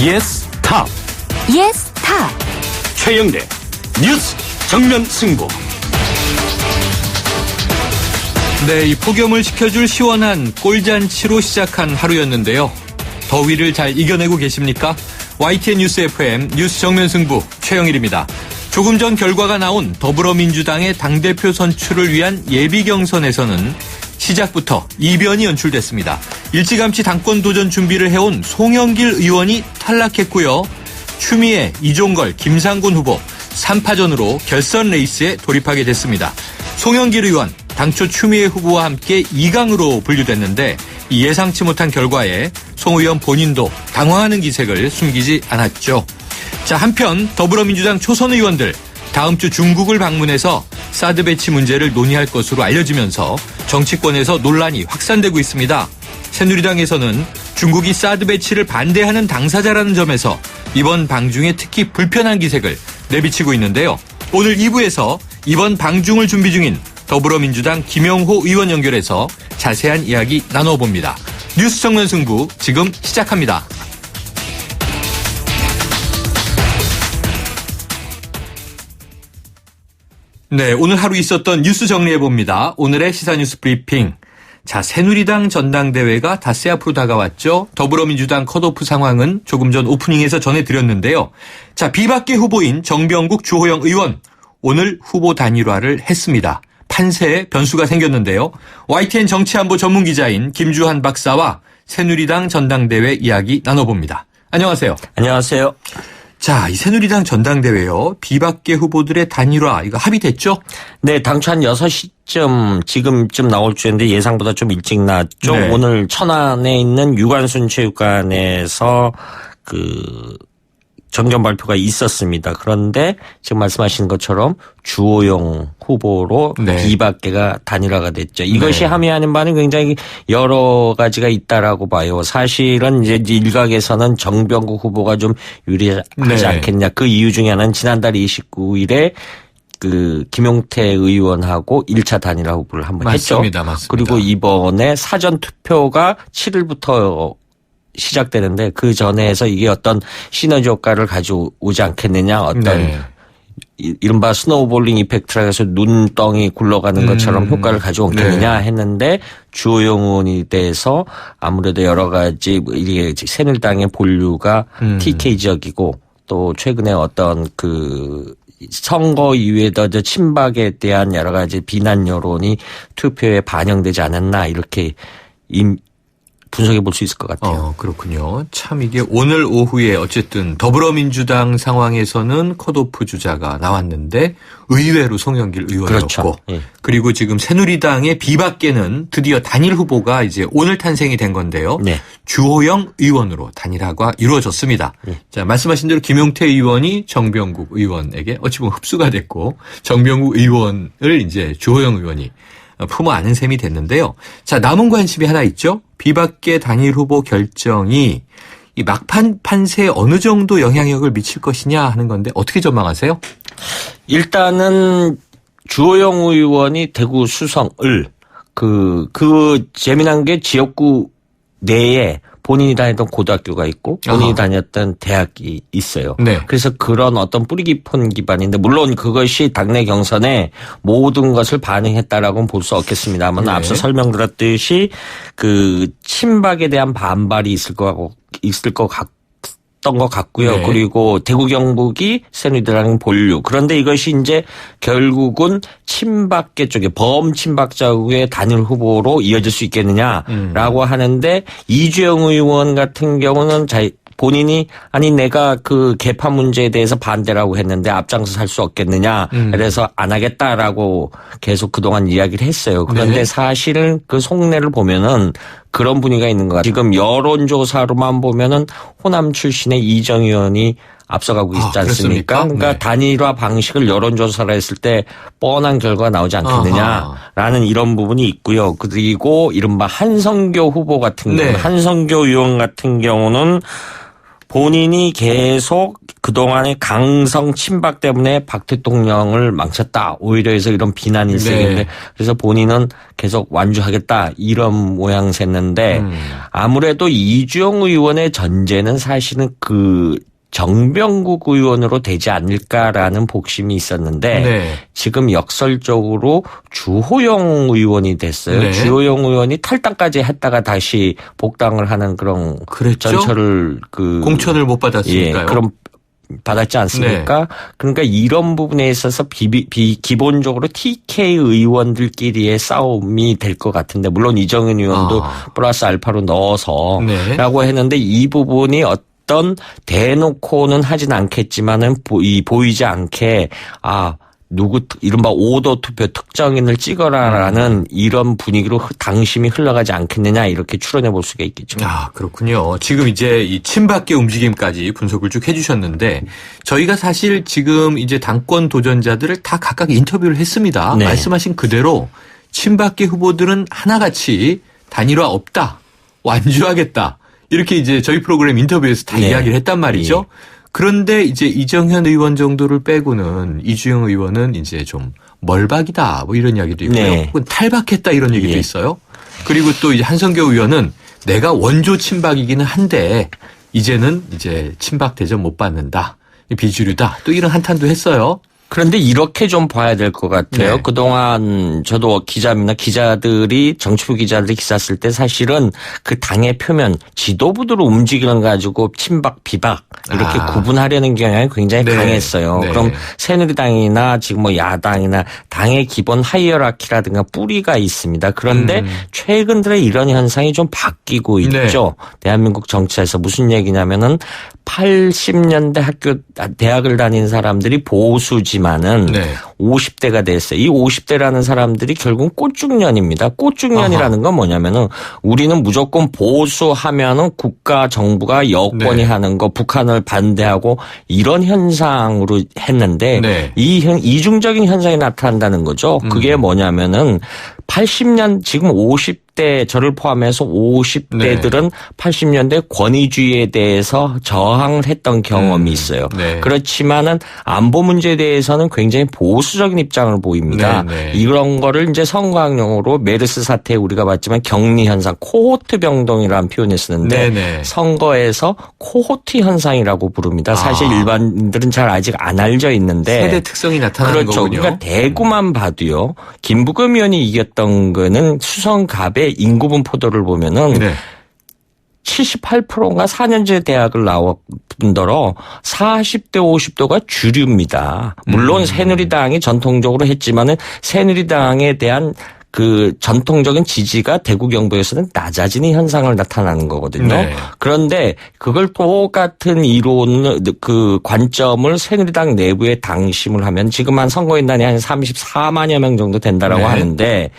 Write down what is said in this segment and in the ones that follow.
예스 탑. 예스 탑. 최영대 뉴스 정면 승부. 네, 이 폭염을 식혀줄 시원한 꿀잔치로 시작한 하루였는데요. 더위를 잘 이겨내고 계십니까? YTN 뉴스 FM 뉴스 정면 승부 최영일입니다. 조금 전 결과가 나온 더불어민주당의 당대표 선출을 위한 예비 경선에서는 시작부터 이변이 연출됐습니다. 일찌감치 당권 도전 준비를 해온 송영길 의원이 탈락했고요. 추미애, 이종걸, 김상곤 후보 3파전으로 결선 레이스에 돌입하게 됐습니다. 송영길 의원, 당초 추미애 후보와 함께 2강으로 분류됐는데 이 예상치 못한 결과에 송 의원 본인도 당황하는 기색을 숨기지 않았죠. 자, 한편 더불어민주당 초선 의원들 다음 주 중국을 방문해서 사드 배치 문제를 논의할 것으로 알려지면서 정치권에서 논란이 확산되고 있습니다. 새누리당에서는 중국이 사드 배치를 반대하는 당사자라는 점에서 이번 방중에 특히 불편한 기색을 내비치고 있는데요. 오늘 2부에서 이번 방중을 준비 중인 더불어민주당 김영호 의원 연결해서 자세한 이야기 나눠봅니다. 뉴스 정면 승부 지금 시작합니다. 네, 오늘 하루 있었던 뉴스 정리해봅니다. 오늘의 시사뉴스 브리핑. 자, 새누리당 전당대회가 닷새 앞으로 다가왔죠. 더불어민주당 컷오프 상황은 조금 전 오프닝에서 전해드렸는데요. 자, 비박계 후보인 정병국 주호영 의원 오늘 후보 단일화를 했습니다. 판세에 변수가 생겼는데요. YTN 정치안보 전문기자인 김주한 박사와 새누리당 전당대회 이야기 나눠봅니다. 안녕하세요. 안녕하세요. 자, 이 새누리당 전당대회요. 비박계 후보들의 단일화 이거 합의됐죠? 네, 당초 한 6시쯤 지금쯤 나올 주였는데 예상보다 좀 일찍 나왔죠. 네. 오늘 천안에 있는 유관순 체육관에서 정견 발표가 있었습니다. 그런데 지금 말씀하신 것처럼 주호영 후보로 네. 비박계가 단일화가 됐죠. 이것이 네. 함의하는 바는 굉장히 여러 가지가 있다라고 봐요. 사실은 이제 일각에서는 정병국 후보가 좀 유리하지 네. 않겠냐. 그 이유 중에 하나는 지난달 29일에 김용태 의원하고 1차 단일화 후보를 한번 했죠. 맞습니다. 그리고 이번에 사전 투표가 7일부터 시작되는데 그 전에서 이게 어떤 시너지 효과를 가져오지 않겠느냐, 어떤 네. 이른바 스노우볼링 이펙트라 해서 눈덩이 굴러가는 것처럼 효과를 가져오겠느냐 했는데 주호영 의원이 대해서 아무래도 여러 가지 이게 새누리당의 본류가 TK 지역이고 또 최근에 어떤 선거 이후에 더 친박에 대한 여러 가지 비난 여론이 투표에 반영되지 않았나 이렇게 분석해 볼 수 있을 것 같아요. 그렇군요. 참 이게 오늘 오후에 어쨌든 더불어민주당 상황에서는 컷오프 주자가 나왔는데 의외로 송영길 의원이었고 그렇죠. 예. 그리고 지금 새누리당의 비박계는 드디어 단일 후보가 이제 오늘 탄생이 된 건데요. 네. 주호영 의원으로 단일화가 이루어졌습니다. 자, 말씀하신 대로 김용태 의원이 정병국 의원에게 어찌 보면 흡수가 됐고 정병국 의원을 이제 주호영 의원이 품어 안은 셈이 됐는데요. 자, 남은 관심이 하나 있죠. 비박계 단일 후보 결정이 이 막판 판세에 어느 정도 영향력을 미칠 것이냐 하는 건데 어떻게 전망하세요? 일단은 주호영 의원이 대구 수성을 재미난 게 지역구 내에 본인이 다녔던 고등학교가 있고 본인이 다녔던 대학이 있어요. 네. 그래서 그런 어떤 뿌리 깊은 기반인데 물론 그것이 당내 경선에 모든 것을 반영했다라고는 볼 수 없겠습니다만 네. 앞서 설명드렸듯이 친박에 대한 반발이 있을 것 같고요. 네. 그리고 대구 경북이 새누리당 본류. 그런데 이것이 이제 결국은 친박계 쪽에 범친박 쪽의 단일 후보로 이어질 수 있겠느냐라고 하는데 이주영 의원 같은 경우는 본인이 내가 개파 문제에 대해서 반대라고 했는데 앞장서 살 수 없겠느냐. 그래서 안 하겠다라고 계속 그동안 이야기를 했어요. 그런데 네. 사실은 그 속내를 보면은 그런 분위기가 있는 것 같아요. 지금 여론조사로만 보면은 호남 출신의 이정 의원이 앞서가고 있지 않습니까? 그러니까 네. 단일화 방식을 여론조사를 했을 때 뻔한 결과가 나오지 않겠느냐라는 이런 부분이 있고요. 그리고 이른바 한성교 후보 같은 경우는 한성교 의원 같은 경우는 본인이 계속 그동안의 강성 친박 때문에 박 대통령을 망쳤다. 오히려 해서 이런 비난이 있었는데 그래서 본인은 계속 완주하겠다. 이런 모양새였는데 아무래도 이주영 의원의 전제는 사실은 그 정병국 의원으로 되지 않을까라는 복심이 있었는데 지금 역설적으로 주호영 의원이 됐어요. 주호영 의원이 탈당까지 했다가 다시 복당을 하는 그런 전철을 공천을 못 받았으니까요. 그럼 받았지 않습니까? 그러니까 이런 부분에 있어서 기본적으로 TK 의원들끼리의 싸움이 될 것 같은데 물론 이정현 의원도 플러스 알파로 넣어서라고 했는데 이 부분이 어떤 대놓고는 하진 않겠지만은 보이지 않게 누구 이른바 오더 투표 특정인을 찍어라라는 이런 분위기로 당심이 흘러가지 않겠느냐 이렇게 추론해 볼 수가 있겠죠. 그렇군요. 지금 이제 이 친박계 움직임까지 분석을 쭉 해주셨는데 저희가 사실 지금 이제 당권 도전자들을 다 각각 인터뷰를 했습니다. 말씀하신 그대로 친박계 후보들은 하나같이 단일화 없다, 완주하겠다 이렇게 이제 저희 프로그램 인터뷰에서 다 이야기를 했단 말이죠. 그런데 이제 이정현 의원 정도를 빼고는 이주영 의원은 이제 좀 멀박이다 뭐 이런 이야기도 있고요. 혹은 탈박했다 이런 얘기도 있어요. 그리고 또 이제 한성교 의원은 내가 원조 친박이기는 한데 이제는 이제 친박 대접 못 받는다. 비주류다. 또 이런 한탄도 했어요. 그런데 이렇게 좀 봐야 될 것 같아요. 그동안 저도 기자들이 정치부 기자들이 기사 쓸 때 사실은 그 당의 표면 지도부들을 움직이는 가지고 친박 비박 이렇게 구분하려는 경향이 굉장히 강했어요. 그럼 새누리당이나 지금 뭐 야당이나 당의 기본 하이어라키라든가 뿌리가 있습니다. 그런데 최근 들에 이런 현상이 좀 바뀌고 있죠. 대한민국 정치에서 무슨 얘기냐면은 80년대 대학을 다닌 사람들이 보수지만은 50대가 됐어요. 이 50대라는 사람들이 결국은 꽃중년입니다. 꽃중년이라는 건 뭐냐면은 우리는 무조건 보수하면은 국가 정부가 여권이 하는 거 북한을 반대하고 이런 현상으로 했는데 이중적인 현상이 나타난다는 거죠. 그게 뭐냐면은 80년 지금 50대 저를 포함해서 50대들은 80년대 권위주의에 대해서 저항을 했던 경험이 있어요. 그렇지만은 안보 문제에 대해서는 굉장히 보수적인 입장을 보입니다. 이런 거를 이제 선거학용으로 메르스 사태에 우리가 봤지만 격리 현상, 코호트 병동이라는 표현을 쓰는데 선거에서 코호트 현상이라고 부릅니다. 사실 일반인들은 잘 아직 안 알려 있는데 세대 특성이 나타나는 거군요. 그러니까 대구만 봐도요. 김부겸 의원이 이겼던 거는 수성갑의 인구분 포도를 보면은 78%가 4년제 대학을 나온 분더러 40대 50도가 주류입니다. 물론 새누리당이 전통적으로 했지만은 새누리당에 대한 그 전통적인 지지가 대구 경북에서는 낮아지는 현상을 나타나는 거거든요. 그런데 그걸 똑같은 이론 그 관점을 새누리당 내부에 당심을 하면 지금 한 선거인단이 한 34만여 명 정도 된다라고 하는데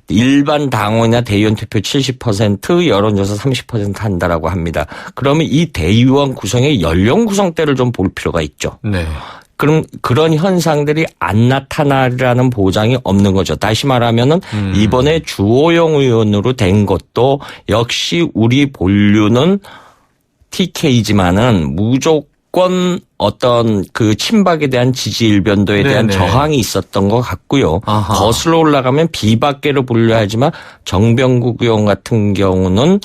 일반 당원이나 대의원 투표 70% 여론조사 30% 한다라고 합니다. 그러면 이 대의원 구성의 연령 구성대를 좀 볼 필요가 있죠. 그럼 그런 현상들이 안 나타나리라는 보장이 없는 거죠. 다시 말하면은 이번에 주호영 의원으로 된 것도 역시 우리 본류는 TK지만은 무조건 어떤 그 친박에 대한 지지 일변도에 대한 저항이 있었던 것 같고요. 거슬러 올라가면 비박계로 분류하지만 정병국 의원 같은 경우는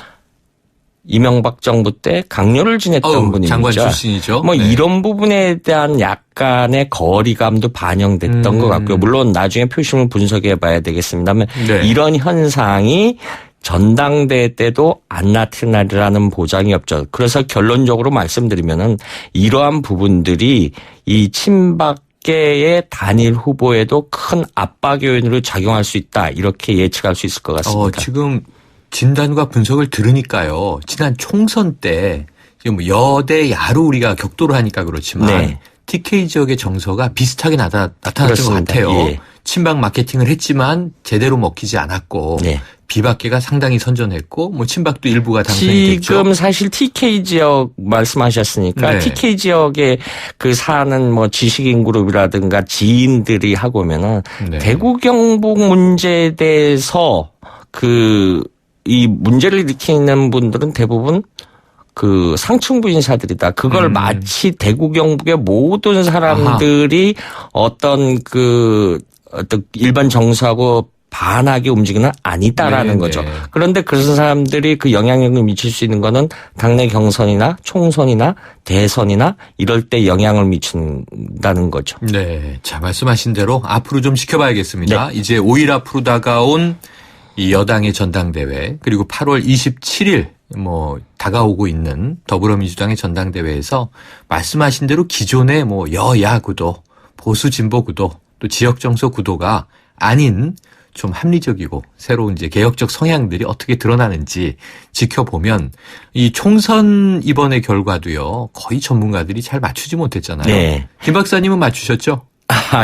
이명박 정부 때 강요를 지냈던 분입니다. 장관 출신이죠. 이런 부분에 대한 약간의 거리감도 반영됐던 것 같고요. 물론 나중에 표심을 분석해 봐야 되겠습니다만 이런 현상이 전당대회 때도 안 나타나리라는 보장이 없죠. 그래서 결론적으로 말씀드리면은 이러한 부분들이 이 친박계의 단일 후보에도 큰 압박 요인으로 작용할 수 있다. 이렇게 예측할 수 있을 것 같습니다. 지금 진단과 분석을 들으니까요. 지난 총선 때 지금 여대 야로 우리가 격돌을 하니까 그렇지만 TK 지역의 정서가 비슷하게 나타났던 것 같아요. 친박 마케팅을 했지만 제대로 먹히지 않았고 비박계가 상당히 선전했고 뭐 친박도 일부가 당선이 됐죠. 지금 사실 TK 지역 말씀하셨으니까 TK 지역에 그 사는 뭐 지식인 그룹이라든가 지인들이 하고 오면은 대구 경북 문제에 대해서 이 문제를 일으키는 분들은 대부분 그 상층부 인사들이다. 그걸 마치 대구 경북의 모든 사람들이 어떤 일반 정서하고 반하게 움직이는 아니다라는 네, 거죠. 네. 그런데 그런 사람들이 그 영향력을 미칠 수 있는 거는 당내 경선이나 총선이나 대선이나 이럴 때 영향을 미친다는 거죠. 네. 자, 말씀하신 대로 앞으로 좀 지켜봐야겠습니다. 네. 이제 5일 앞으로 다가온 이 여당의 전당대회 그리고 8월 27일 다가오고 있는 더불어민주당의 전당대회에서 말씀하신 대로 기존의 여야 구도, 보수 진보 구도, 또 지역 정서 구도가 아닌 좀 합리적이고 새로운 이제 개혁적 성향들이 어떻게 드러나는지 지켜보면 이 총선 이번의 결과도요 거의 전문가들이 잘 맞추지 못했잖아요. 네. 김 박사님은 맞추셨죠?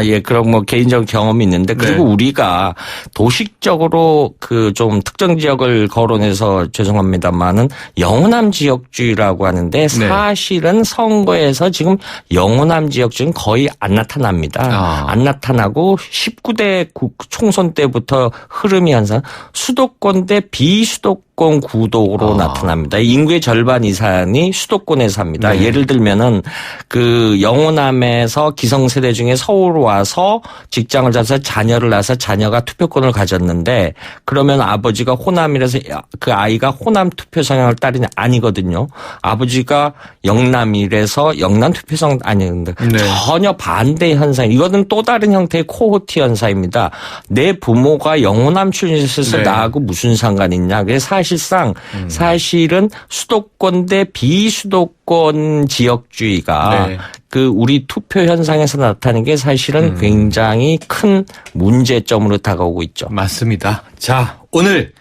예, 그럼 개인적 경험이 있는데, 그리고 네. 우리가 도식적으로 좀 특정 지역을 거론해서 죄송합니다만은 영호남 지역주의라고 하는데 사실은 선거에서 지금 영호남 지역주의는 거의 안 나타납니다. 안 나타나고 19대 총선 때부터 흐름이 항상 수도권 대 비수도권 구도로 나타납니다. 인구의 절반 이상이 수도권에 삽니다. 네. 예를 들면은 그 영호남에서 기성세대 중에 서울 와서 직장을 잡아서 자녀를 낳아서 자녀가 투표권을 가졌는데 그러면 아버지가 호남이라서 그 아이가 호남 투표 성향을 따르냐 아니거든요. 아버지가 영남이라서 영남 투표 성향 아니는데 전혀 반대 현상. 이거는 또 다른 형태의 코호티 현상입니다. 내 부모가 영호남 출신에서 나하고 무슨 상관이 있냐. 그래서 사실은 수도권 대 비수도권 지역주의가 그 우리 투표 현상에서 나타나는 게 사실은 굉장히 큰 문제점으로 다가오고 있죠. 맞습니다. 자, 오늘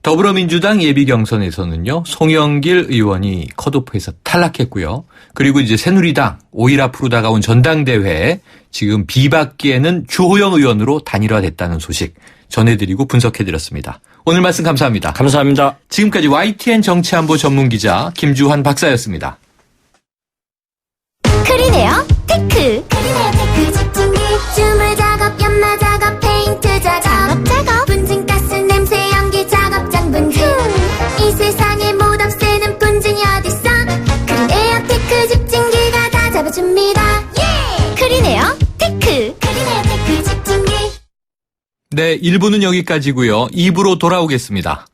더불어민주당 예비경선에서는요. 송영길 의원이 컷오프에서 탈락했고요. 그리고 이제 새누리당 5일 앞으로 다가온 전당대회에 지금 비박계에는 주호영 의원으로 단일화됐다는 소식 전해드리고 분석해드렸습니다. 오늘 말씀 감사합니다. 감사합니다. 지금까지 YTN 정치안보 전문기자 김주환 박사였습니다. 크리네어 테크. 크리네어 테크 집중기. 주물 작업, 연마 작업, 페인트 작업. 분진가스 냄새 연기 작업장 분진. 이 세상에 못 없애는 분진이 어딨어. 크리네어 테크 집중기가 다 잡아줍니다. 예! 크리네어 테크. 크리네어 테크 집중기. 네, 1부는 여기까지고요. 2부로 돌아오겠습니다.